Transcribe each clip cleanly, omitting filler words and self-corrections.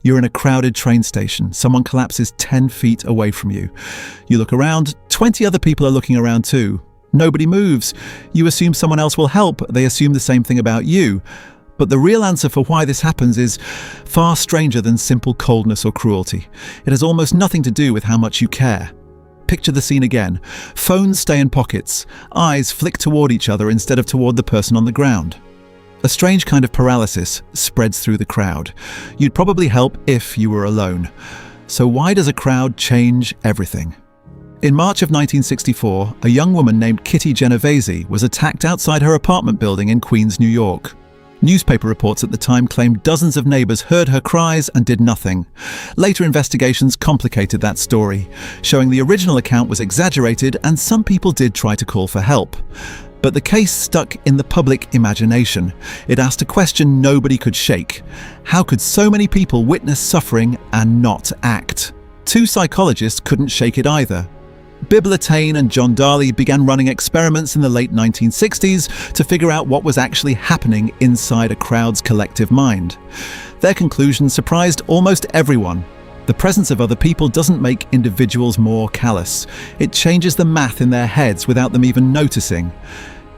You're in a crowded train station. Someone collapses 10 feet away from you. You look around, 20 other people are looking around too. Nobody moves. You assume someone else will help. They assume the same thing about you. But the real answer for why this happens is far stranger than simple coldness or cruelty. It has almost nothing to do with how much you care. Picture the scene again. Phones stay in pockets. Eyes flick toward each other instead of toward the person on the ground. A strange kind of paralysis spreads through the crowd. You'd probably help if you were alone. So why does a crowd change everything? In March of 1964, a young woman named Kitty Genovese was attacked outside her apartment building in Queens, New York. Newspaper reports at the time claimed dozens of neighbors heard her cries and did nothing. Later investigations complicated that story, showing the original account was exaggerated and some people did try to call for help. But the case stuck in the public imagination. It asked a question nobody could shake. How could so many people witness suffering and not act? Two psychologists couldn't shake it either. Bibb Latané and John Darley began running experiments in the late 1960s to figure out what was actually happening inside a crowd's collective mind. Their conclusions surprised almost everyone. The presence of other people doesn't make individuals more callous. It changes the math in their heads without them even noticing.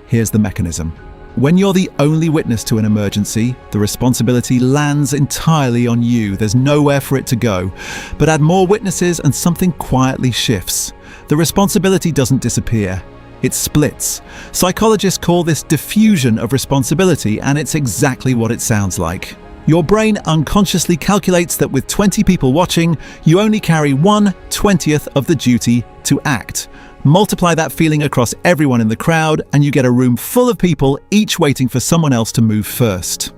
Here's the mechanism. When you're the only witness to an emergency, the responsibility lands entirely on you. There's nowhere for it to go. But add more witnesses and something quietly shifts. The responsibility doesn't disappear. It splits. Psychologists call this diffusion of responsibility, and it's exactly what it sounds like. Your brain unconsciously calculates that with 20 people watching, you only carry 1/20th of the duty to act. Multiply that feeling across everyone in the crowd, and you get a room full of people, each waiting for someone else to move first.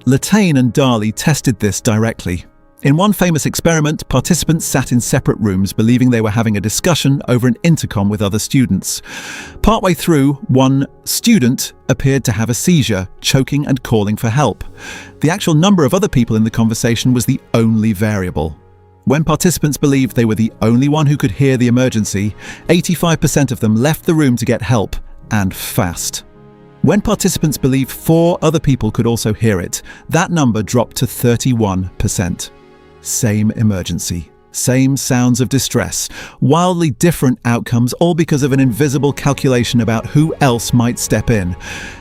Latané and Darley tested this directly. In one famous experiment, participants sat in separate rooms, believing they were having a discussion over an intercom with other students. Partway through, one student appeared to have a seizure, choking and calling for help. The actual number of other people in the conversation was the only variable. When participants believed they were the only one who could hear the emergency, 85% of them left the room to get help, and fast. When participants believed 4 other people could also hear it, that number dropped to 31%. Same emergency, same sounds of distress, wildly different outcomes, all because of an invisible calculation about who else might step in.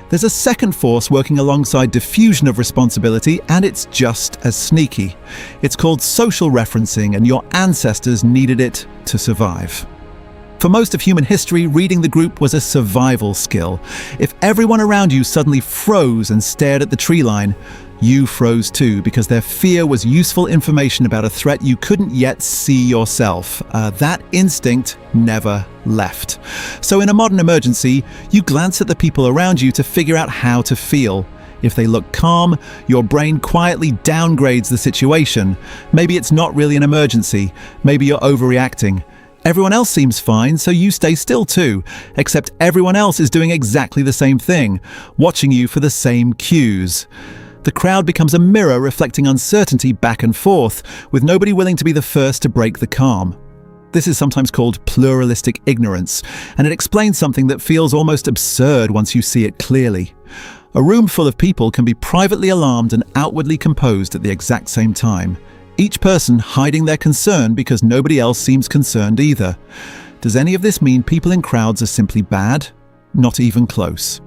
There's a second force working alongside diffusion of responsibility, and it's just as sneaky. It's called social referencing, and your ancestors needed it to survive. For most of human history, reading the group was a survival skill. If everyone around you suddenly froze and stared at the tree line, you froze too, because their fear was useful information about a threat you couldn't yet see yourself. That instinct never left. So in a modern emergency, you glance at the people around you to figure out how to feel. If they look calm, your brain quietly downgrades the situation. Maybe it's not really an emergency. Maybe you're overreacting. Everyone else seems fine, so you stay still too, except everyone else is doing exactly the same thing, watching you for the same cues. The crowd becomes a mirror reflecting uncertainty back and forth, with nobody willing to be the first to break the calm. This is sometimes called pluralistic ignorance, and it explains something that feels almost absurd once you see it clearly. A room full of people can be privately alarmed and outwardly composed at the exact same time, each person hiding their concern because nobody else seems concerned either. Does any of this mean people in crowds are simply bad? Not even close.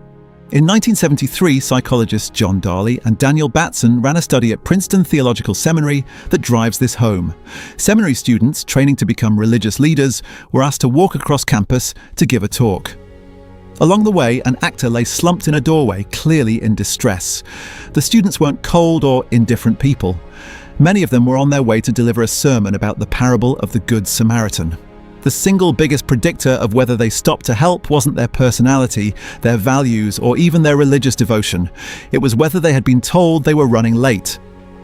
In 1973, psychologists John Darley and Daniel Batson ran a study at Princeton Theological Seminary that drives this home. Seminary students training to become religious leaders were asked to walk across campus to give a talk. Along the way, an actor lay slumped in a doorway, clearly in distress. The students weren't cold or indifferent people. Many of them were on their way to deliver a sermon about the parable of the Good Samaritan. The single biggest predictor of whether they stopped to help wasn't their personality, their values, or even their religious devotion. It was whether they had been told they were running late.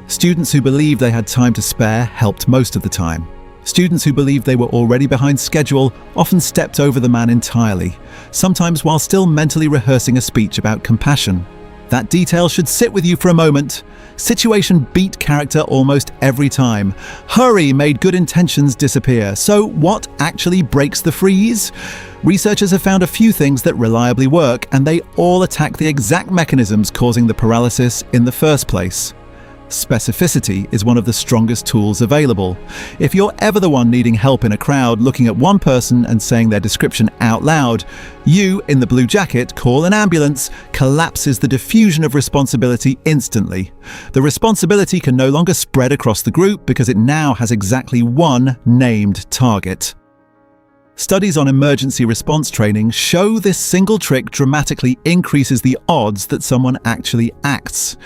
Students who believed they had time to spare helped most of the time. Students who believed they were already behind schedule often stepped over the man entirely, sometimes while still mentally rehearsing a speech about compassion. That detail should sit with you for a moment. Situation beat character almost every time. Hurry made good intentions disappear. So what actually breaks the freeze? Researchers have found a few things that reliably work, and they all attack the exact mechanisms causing the paralysis in the first place. Specificity is one of the strongest tools available. If you're ever the one needing help in a crowd, looking at one person and saying their description out loud, you, in the blue jacket, call an ambulance, collapses the diffusion of responsibility instantly. The responsibility can no longer spread across the group because it now has exactly one named target. Studies on emergency response training show this single trick dramatically increases the odds that someone actually acts.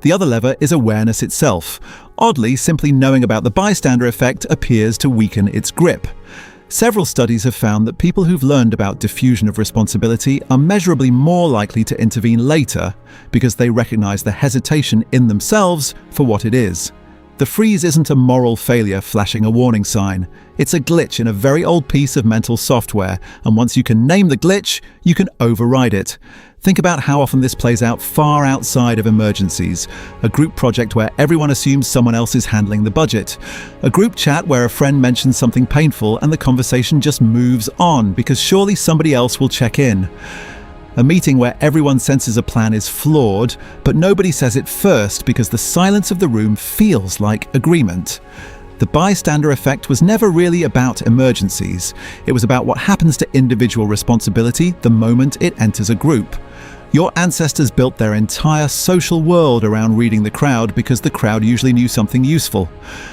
The other lever is awareness itself. Oddly, simply knowing about the bystander effect appears to weaken its grip. Several studies have found that people who've learned about diffusion of responsibility are measurably more likely to intervene later because they recognize the hesitation in themselves for what it is. The freeze isn't a moral failure flashing a warning sign. It's a glitch in a very old piece of mental software, and once you can name the glitch, you can override it. Think about how often this plays out far outside of emergencies. A group project where everyone assumes someone else is handling the budget. A group chat where a friend mentions something painful and the conversation just moves on because surely somebody else will check in. A meeting where everyone senses a plan is flawed, but nobody says it first because the silence of the room feels like agreement. The bystander effect was never really about emergencies. It was about what happens to individual responsibility the moment it enters a group. Your ancestors built their entire social world around reading the crowd because the crowd usually knew something useful.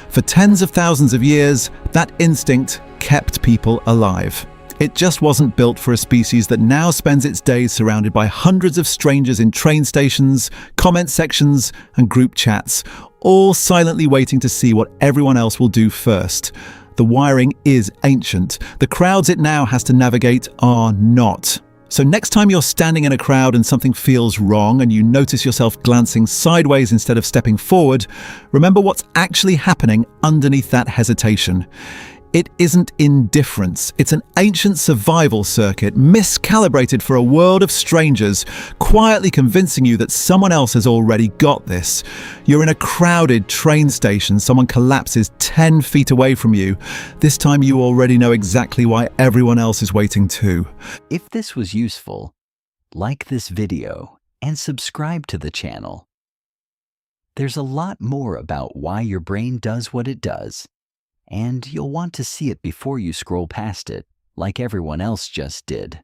For tens of thousands of years, that instinct kept people alive. It just wasn't built for a species that now spends its days surrounded by hundreds of strangers in train stations, comment sections, and group chats, all silently waiting to see what everyone else will do first. The wiring is ancient. The crowds it now has to navigate are not. So next time you're standing in a crowd and something feels wrong and you notice yourself glancing sideways instead of stepping forward, remember what's actually happening underneath that hesitation. It isn't indifference. It's an ancient survival circuit, miscalibrated for a world of strangers, quietly convincing you that someone else has already got this. You're in a crowded train station. Someone collapses 10 feet away from you. This time you already know exactly why everyone else is waiting too. If this was useful, like this video and subscribe to the channel. There's a lot more about why your brain does what it does. And you'll want to see it before you scroll past it, like everyone else just did.